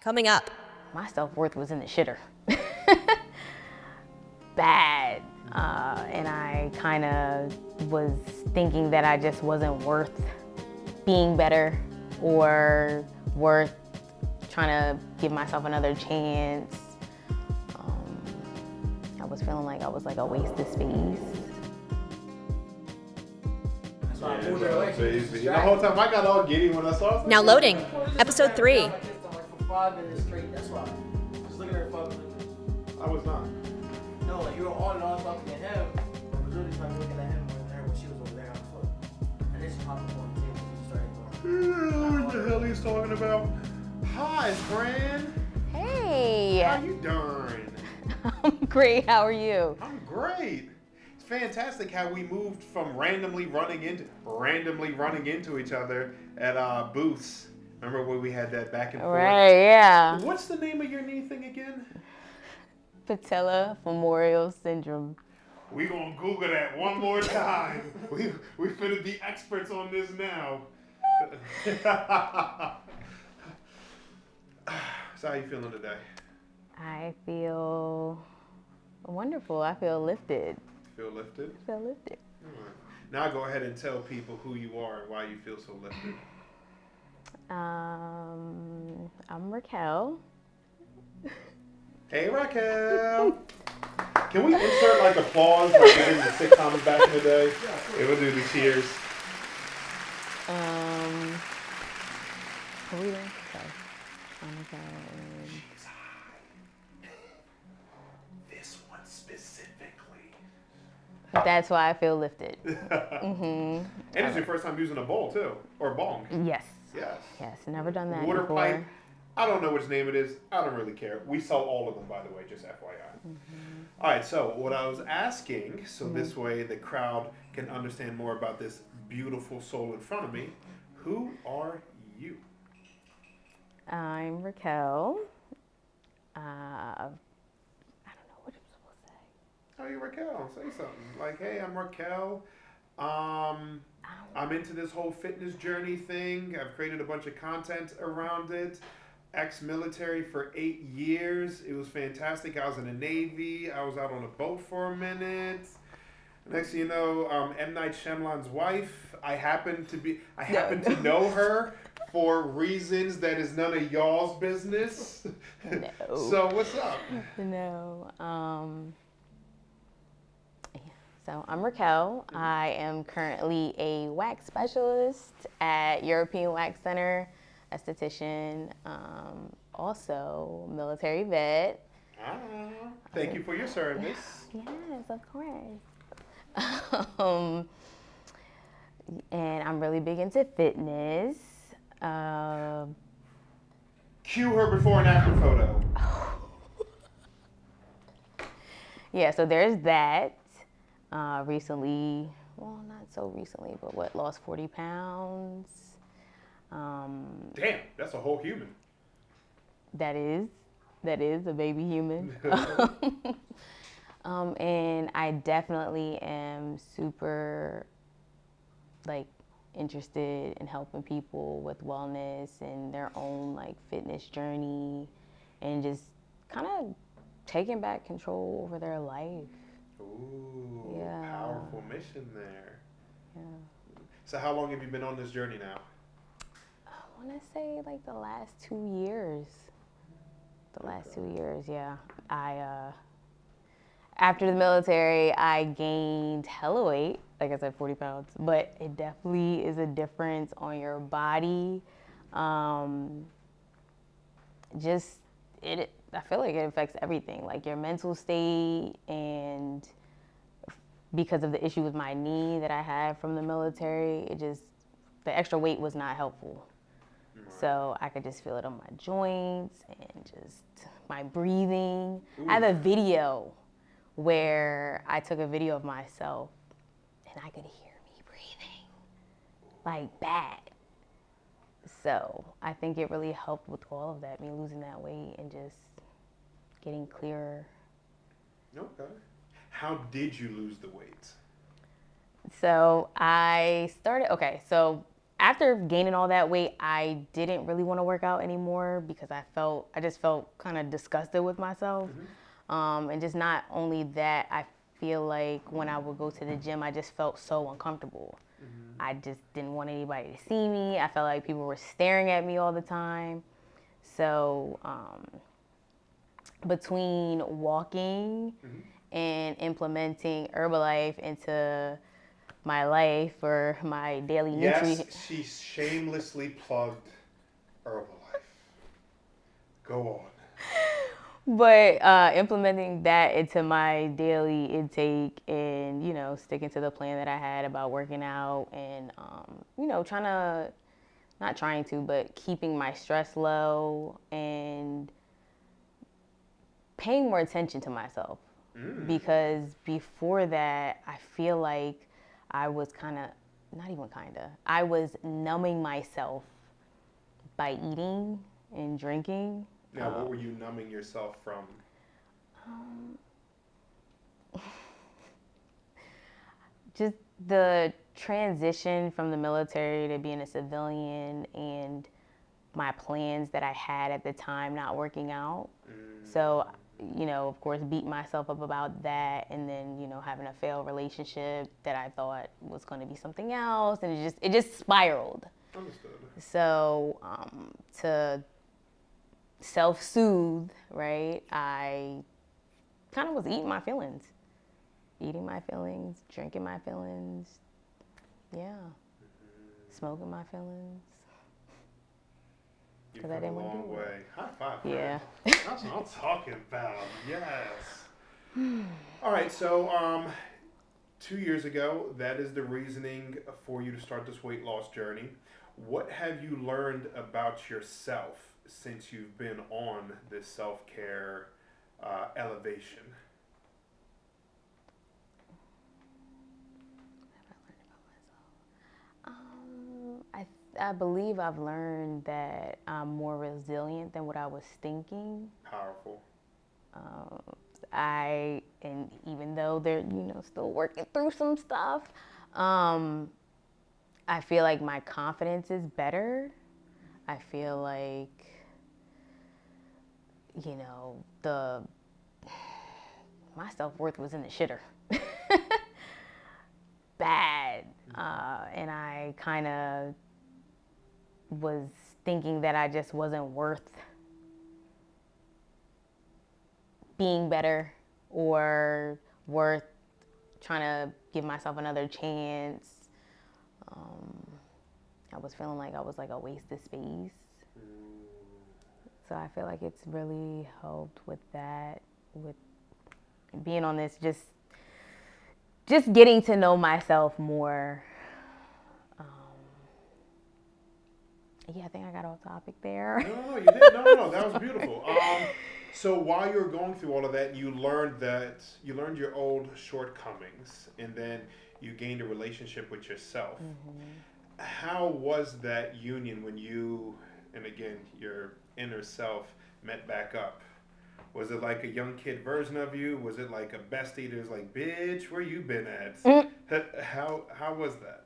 Coming up. My self-worth was in the shitter. Bad. And I kind of was thinking that I just wasn't worth being better or worth trying to give myself another chance. I was feeling like I was like a waste of space. The whole time I got all giddy when I saw it. Now loading. Episode 3. For 5 minutes straight, that's why. Just looking at her 5 minutes. I was not. No, like you were on and on talking to him. I was really trying to look at him over there when she was over there on the floor. And then she hopped up on the table and started going. What the hell he's talking about? Hi, friend. Hey! How you doing? I'm great, how are you? I'm great. It's fantastic how we moved from randomly running into each other at booths. Remember when we had that back and forth? Right, yeah. What's the name of your knee thing again? Patellofemoral syndrome. We gonna Google that one more time. we finna be experts on this now. So how you feeling today? I feel wonderful. I feel lifted. Feel lifted? I feel lifted. All right. Now go ahead and tell people who you are and why you feel so lifted. I'm Rackelle. Hey, Rackelle. Can we insert like applause like we did in the sitcoms back in the day? It would do the cheers. Are we there? Okay. She's high. This one specifically. That's why I feel lifted. And it's your first time using a bowl too, or bong. Yes. Yes. Yes, never done that Water before. pipe. I don't know which name it is. I don't really care. We sell all of them, by the way, just FYI. All right, so what I was asking, so this way the crowd can understand more about this beautiful soul in front of me, who are you? I'm Rackelle. I don't know what I'm supposed to say. Oh, you're Rackelle. Say something. Like, hey, I'm Rackelle. I'm into this whole fitness journey thing. I've created a bunch of content around it. Ex-military for 8 years. It was fantastic. I was in the Navy. I was out on a boat for a minute. Next thing you know, M. Night Shyamalan's wife. I happen to know her for reasons that is none of y'all's business. No. So what's up? No. So I'm Rackelle. I am currently a wax specialist at European Wax Center, esthetician, also military vet. Thank you for your service. Yes, of course. And I'm really big into fitness. Cue her before and after photo. Yeah, so there's that. Recently, well, not so recently, but lost 40 pounds. Damn, that's a whole human. That is a baby human. And I definitely am super, interested in helping people with wellness and their own, fitness journey and just kind of taking back control over their life. Ooh, Yeah. Powerful mission there. Yeah. So how long have you been on this journey now? I want to say the last 2 years. The last 2 years, yeah. After the military, I gained hella weight, like I said, 40 pounds, but it definitely is a difference on your body. I feel like it affects everything, like your mental state, and because of the issue with my knee that I had from the military, the extra weight was not helpful. So I could just feel it on my joints and just my breathing. Ooh. I have a video where I took a video of myself and I could hear me breathing, bad. So I think it really helped with all of that, me losing that weight and just getting clearer. Okay. How did you lose the weight? So after gaining all that weight, I didn't really want to work out anymore because I just felt kind of disgusted with myself. And just not only that, I feel like when I would go to the gym, I just felt so uncomfortable. I just didn't want anybody to see me. I felt like people were staring at me all the time. So between walking and implementing Herbalife into my life or my daily nutrition. Yes, she shamelessly plugged Herbalife. Go on. But implementing that into my daily intake and, sticking to the plan that I had about working out and, but keeping my stress low and paying more attention to myself. Because before that, I feel like I was I was numbing myself by eating and drinking. Now, what were you numbing yourself from? Just the transition from the military to being a civilian and my plans that I had at the time not working out. So, of course, beat myself up about that, and then, having a failed relationship that I thought was going to be something else, and it just spiraled. Understood. So, to self-soothe, right, I kind of was eating my feelings, drinking my feelings, smoking my feelings. You've I come didn't a want to long do it. way. High five. Yeah. That's what I'm talking about. Yes. All right. So, 2 years ago, that is the reasoning for you to start this weight loss journey. What have you learned about yourself since you've been on this self-care elevation? I believe I've learned that I'm more resilient than what I was thinking. Powerful. And even though they're, still working through some stuff, I feel like my confidence is better. I feel like, my self-worth was in the shitter. Bad. And I kind of was thinking that I just wasn't worth being better or worth trying to give myself another chance. I was feeling like I was like a waste of space. So I feel like it's really helped with that, with being on this, just getting to know myself more. I think I got off topic there. No, you didn't. No, that was beautiful. So while you were going through all of that, you learned your old shortcomings, and then you gained a relationship with yourself. How was that union when you, and again, your inner self met back up? Was it like a young kid version of you? Was it like a bestie that was like, bitch, where you been at? How was that?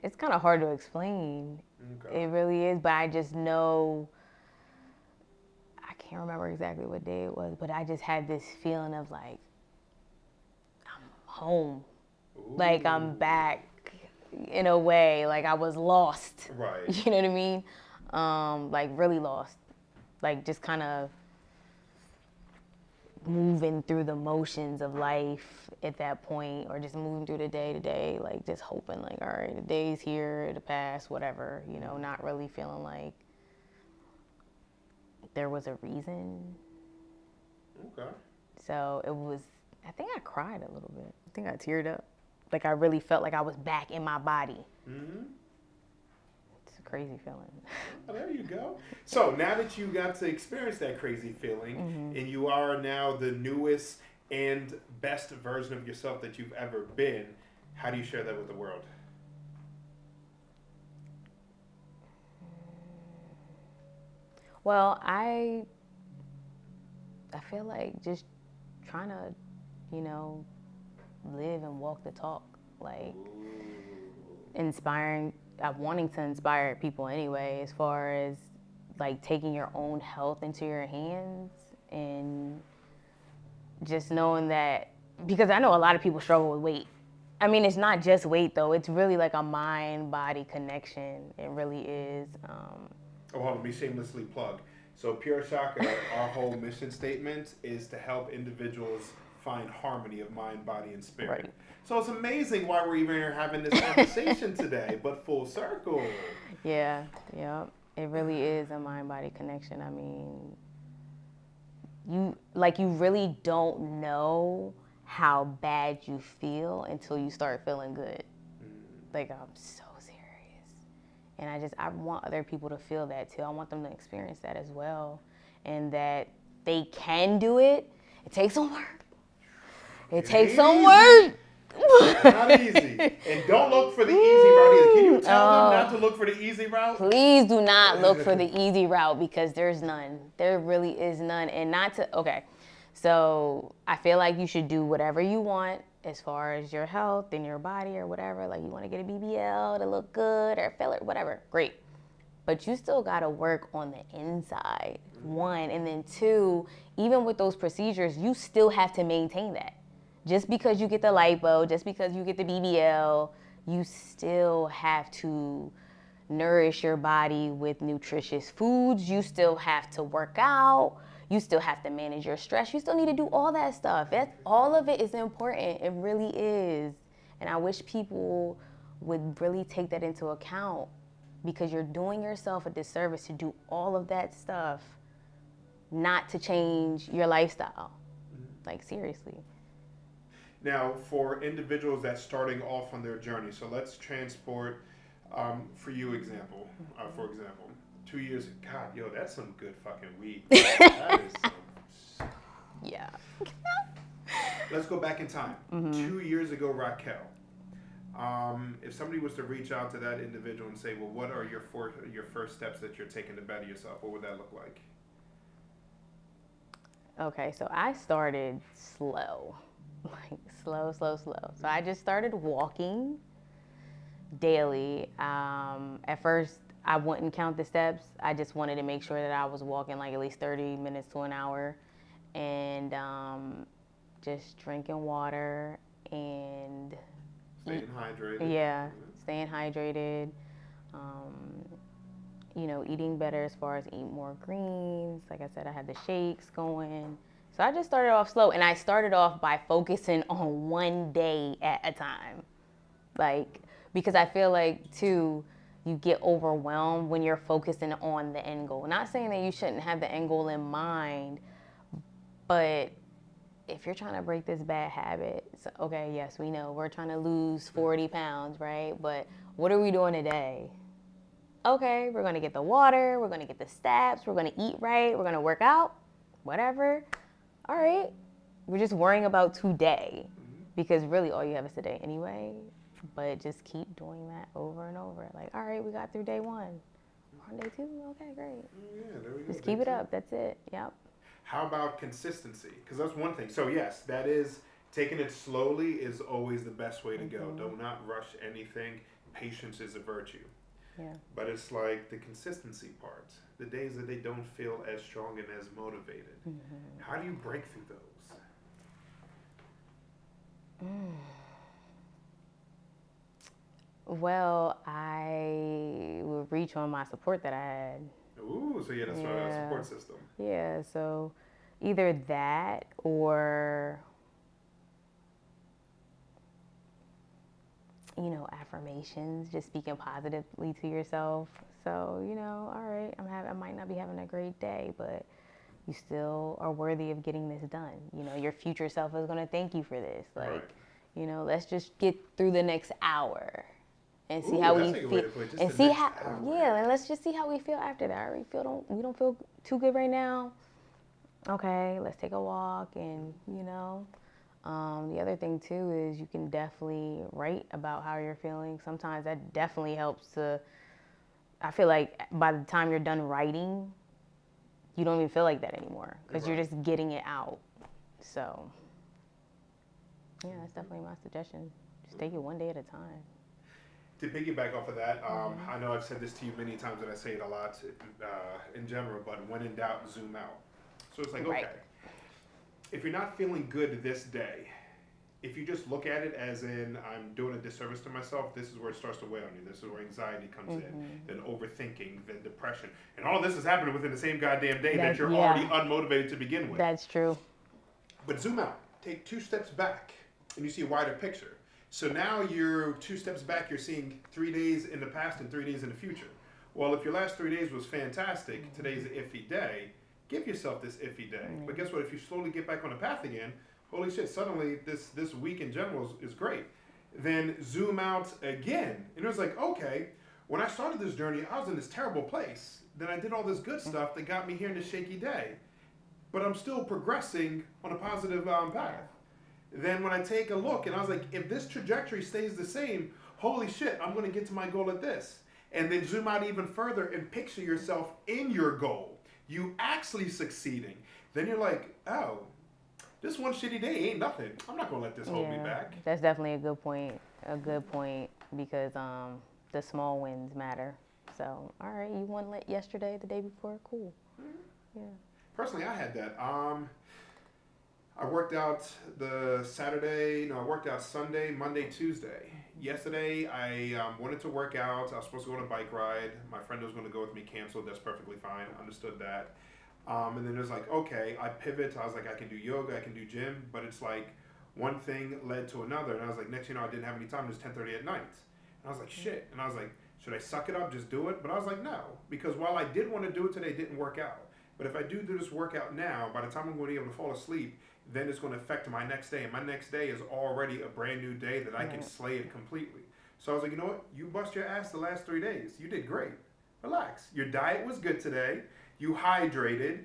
It's kind of hard to explain. Okay. It really is, but I just know, I can't remember exactly what day it was, but I just had this feeling of like, I'm home. Ooh. Like I'm back in a way, like I was lost. Right. You know what I mean? Like really lost. Like just kind of moving through the motions of life at that point, or just moving through the day to day, like just hoping like, all right, the day's here, the past, whatever, not really feeling like there was a reason. Okay. So I think I cried a little bit. I think I teared up. Like I really felt like I was back in my body. Mm-hmm. It's a crazy feeling. Oh, there you go. So now that you got to experience that crazy feeling, and you are now the newest and best version of yourself that you've ever been, how do you share that with the world? Well, I feel like just trying to, live and walk the talk. like wanting to inspire people anyway, as far as like taking your own health into your hands and just knowing that, because I know a lot of people struggle with weight. I mean, it's not just weight though. It's really like a mind-body connection. It really is. Oh, hold on, let me shamelessly plug. So Pure Shaka, our whole mission statement is to help individuals find harmony of mind, body, and spirit. Right. So it's amazing why we're even here having this conversation today, but full circle. Yeah. It really is a mind-body connection. I mean, you really don't know how bad you feel until you start feeling good. Like, I'm so serious. And I want other people to feel that too. I want them to experience that as well. And that they can do it. It takes some work. It takes some work. Not easy. And don't look for the easy route either. Can you tell them not to look for the easy route? Please do not look for the easy route, because there's none. There really is none. And okay. So I feel like you should do whatever you want as far as your health and your body or whatever. Like, you want to get a BBL to look good or filler, whatever. Great. But you still got to work on the inside, one. And then two, even with those procedures, you still have to maintain that. Just because you get the lipo, just because you get the BBL, you still have to nourish your body with nutritious foods. You still have to work out. You still have to manage your stress. You still need to do all that stuff. All of it is important. It really is. And I wish people would really take that into account, because you're doing yourself a disservice to do all of that stuff, not to change your lifestyle. Like, seriously. Now, for individuals that's starting off on their journey, so let's transport, for example, 2 years, God, yo, that's some good fucking weed. That is some... Yeah. Let's go back in time. 2 years ago, Rackelle. If somebody was to reach out to that individual and say, well, what are your first steps that you're taking to better yourself, what would that look like? Okay, so I started slow. Like, slow. So I just started walking daily. At first, I wouldn't count the steps. I just wanted to make sure that I was walking like at least 30 minutes to an hour, and just drinking water and staying hydrated. Yeah, staying hydrated. Eating better as far as eat more greens. Like I said, I had the shakes going. So I just started off slow, and I started off by focusing on one day at a time. Like, because I feel like, too, you get overwhelmed when you're focusing on the end goal. Not saying that you shouldn't have the end goal in mind, but if you're trying to break this bad habit, so, okay, yes, we know we're trying to lose 40 pounds, right? But what are we doing today? Okay, we're going to get the water, we're going to get the steps, we're going to eat right, we're going to work out, whatever. All right, we're just worrying about today, because really all you have is today anyway. But just keep doing that over and over. Like, all right, we got through day one. On day two, okay, great. Yeah, there we go. Just keep it up. That's it. Yep. How about consistency? Because that's one thing. So yes, that is, taking it slowly is always the best way to go. Do not rush anything. Patience is a virtue. Yeah. But it's like the consistency part. The days that they don't feel as strong and as motivated. How do you break through those? Well, I would reach on my support that I had. Ooh, so yeah, that's right, a support system. Yeah, so either that or, affirmations, just speaking positively to yourself. So, all right, I might not be having a great day, but you still are worthy of getting this done. Your future self is going to thank you for this. Like, right. Let's just get through the next hour. And see Ooh, how we that's a good way to feel, put it, and just the see next how, hour. and let's just see how we feel after that. We don't feel too good right now. Okay, let's take a walk, and the other thing too is you can definitely write about how you're feeling. Sometimes that definitely helps to. I feel like by the time you're done writing, you don't even feel like that anymore, because you're just getting it out. So, yeah, that's definitely my suggestion. Just take it one day at a time. To piggyback off of that, I know I've said this to you many times, and I say it a lot in general, but when in doubt, zoom out. So it's like, Right. okay, if you're not feeling good this day, if you just look at it as in, I'm doing a disservice to myself, this is where it starts to weigh on you. This is where anxiety comes in, then overthinking, then depression. And all this is happening within the same goddamn day that you're already unmotivated to begin with. That's true. But zoom out, take 2 steps back, and you see a wider picture. So now you're 2 steps back, you're seeing 3 days in the past and 3 days in the future. Well, if your last 3 days was fantastic, today's an iffy day, give yourself this iffy day. But guess what? If you slowly get back on the path again, holy shit, suddenly this week in general is great. Then zoom out again. And it was like, okay, when I started this journey, I was in this terrible place. Then I did all this good stuff that got me here in this shaky day. But I'm still progressing on a positive path. Then when I take a look, and I was like, if this trajectory stays the same, holy shit, I'm going to get to my goal at this. And then zoom out even further and picture yourself in your goal. You actually succeeding. Then you're like, oh, this one shitty day ain't nothing. I'm not going to let this hold me back. That's definitely a good point. A good point, because the small wins matter. So, all right, you won yesterday, the day before, cool. Yeah. Personally, I had that. I worked out I worked out Sunday, Monday, Tuesday. Yesterday, I wanted to work out. I was supposed to go on a bike ride. My friend was going to go with me, canceled. That's perfectly fine. Understood that. And then it was like, okay, I pivot. I was like, I can do yoga, I can do gym. But it's like one thing led to another. And I was like, next thing you know, I didn't have any time. It was 10:30 at night. And I was like, shit. And I was like, should I suck it up, just do it? But I was like, no. Because while I did want to do it today, it didn't work out. But if I do this workout now, by the time I'm going to be able to fall asleep, then it's going to affect my next day. And my next day is already a brand new day that I can slay it completely. So I was like, you know what? You bust your ass the last 3 days. You did great. Relax. Your diet was good today. You hydrated.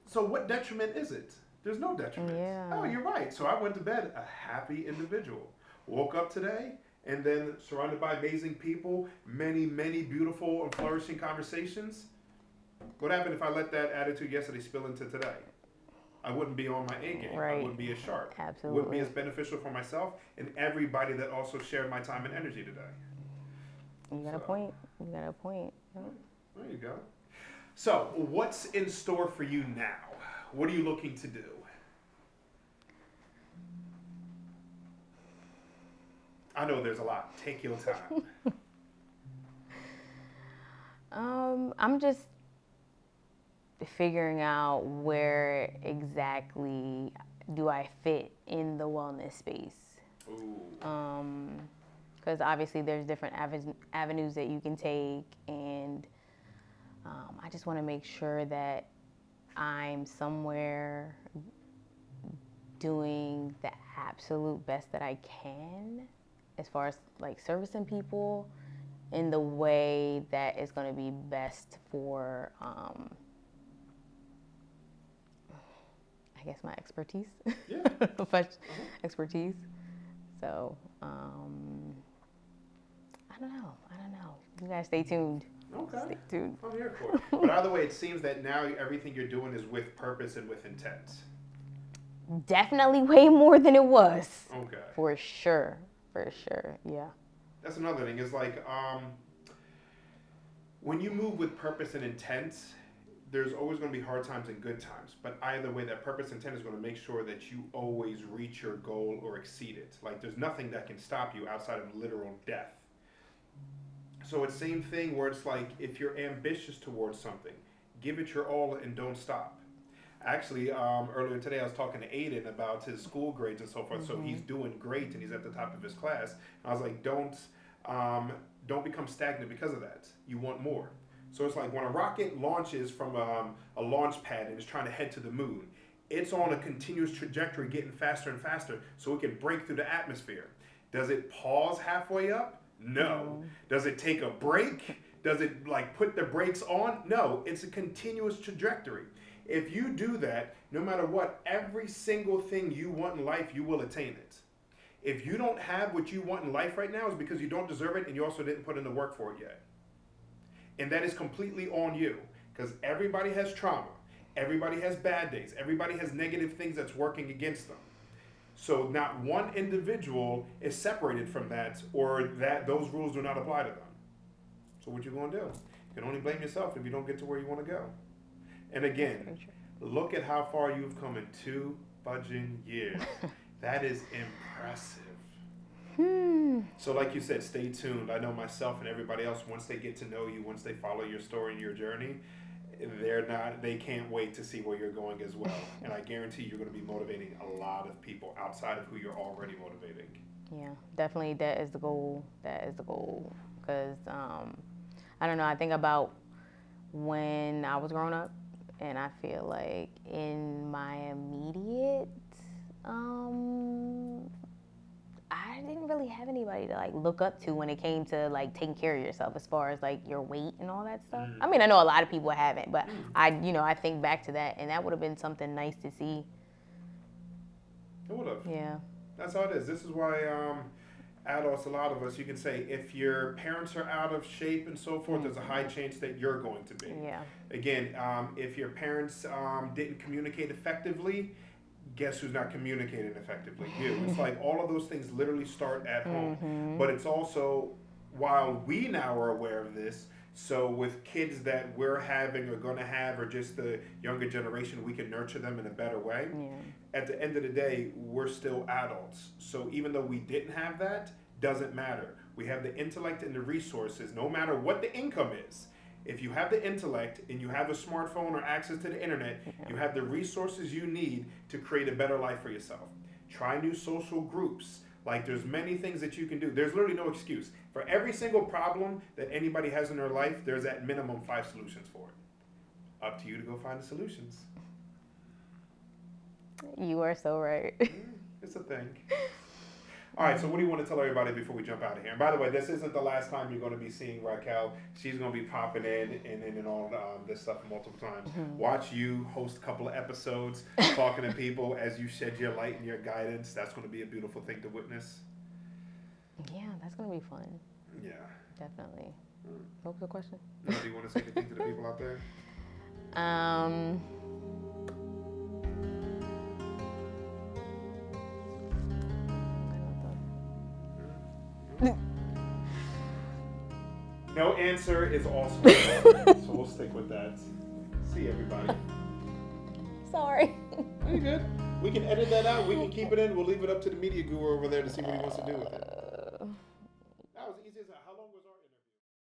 So what detriment is it? There's no detriment. Yeah. Oh, you're right. So I went to bed a happy individual. Woke up today, and then surrounded by amazing people, many, many beautiful and flourishing conversations. What happened if I let that attitude yesterday spill into today? I wouldn't be on my A game. Right. I wouldn't be as sharp. Absolutely. Wouldn't be as beneficial for myself and everybody that also shared my time and energy today. You got a point. You got a point. Yep. There you go. So, what's in store for you now? What are you looking to do? I know there's a lot. Take your time. I'm just figuring out where exactly do I fit in the wellness space. Ooh. Because obviously there's different avenues that you can take, and I just want to make sure that I'm somewhere doing the absolute best that I can as far as like servicing people in the way that is going to be best for I guess my expertise. Yeah. Expertise. So, I don't know. You guys stay tuned. Okay. Stay tuned. I'm here for it. But either way, it seems that now everything you're doing is with purpose and with intent. Definitely way more than it was. Okay. For sure. Yeah. That's another thing. It's like when you move with purpose and intent, there's always going to be hard times and good times. But either way, that purpose and intent is going to make sure that you always reach your goal or exceed it. Like there's nothing that can stop you outside of literal death. So it's the same thing where it's like if you're ambitious towards something, give it your all and don't stop. Actually, earlier today I was talking to Aiden about his school grades and so forth. So he's doing great and he's at the top of his class. And I was like, don't become stagnant because of that. You want more. So it's like when a rocket launches from a launch pad and is trying to head to the moon, it's on a continuous trajectory getting faster and faster so it can break through the atmosphere. Does it pause halfway up? No. Does it take a break? Does it like put the brakes on? No. It's a continuous trajectory. If you do that, no matter what, every single thing you want in life, you will attain it. If you don't have what you want in life right now, it's because you don't deserve it and you also didn't put in the work for it yet. And that is completely on you, because everybody has trauma. Everybody has bad days. Everybody has negative things that's working against them. So not one individual is separated from that, or that those rules do not apply to them. So what you gonna do? You can only blame yourself if you don't get to where you want to go. And again, look at how far you've come in 2 fudging years. That is impressive. So like you said, stay tuned. I know myself and everybody else, once they get to know you, once they follow your story and your journey, they can't wait to see where you're going as well. And I guarantee you're going to be motivating a lot of people outside of who you're already motivating. Yeah, definitely that is the goal. That is the goal. Because, I don't know, I think about when I was growing up, and I feel like in my immediate, I didn't really have anybody to like look up to when it came to like taking care of yourself as far as like your weight and all that stuff. I mean, I know a lot of people haven't, but I think back to that, and that would have been something nice to see. It would have. Yeah. That's how it is. This is why adults, a lot of us, you can say if your parents are out of shape and so forth, there's a high chance that you're going to be. Yeah. Again, if your parents didn't communicate effectively, guess who's not communicating effectively? You. It's like all of those things literally start at home. But it's also, while we now are aware of this, so with kids that we're having or going to have, or just the younger generation, we can nurture them in a better way. Yeah. At the end of the day, we're still adults. So even though we didn't have that, doesn't matter. We have the intellect and the resources, no matter what the income is. If you have the intellect and you have a smartphone or access to the internet, you have the resources you need to create a better life for yourself. Try new social groups. Like, there's many things that you can do. There's literally no excuse. For every single problem that anybody has in their life, there's at minimum 5 solutions for it. Up to you to go find the solutions. You are so right. It's a thing. All right, so what do you want to tell everybody before we jump out of here? And by the way, this isn't the last time you're going to be seeing Rackelle. She's going to be popping in and all this stuff multiple times. Watch you host a couple of episodes, talking to people as you shed your light and your guidance. That's going to be a beautiful thing to witness. Yeah, that's going to be fun. Yeah. Definitely. What was the question? Do you want to say anything to the people out there? No answer is awesome. So we'll stick with that. See everybody. Sorry. Are you good? We can edit that out. We can keep it in. We'll leave it up to the media guru over there to see what he wants to do with it.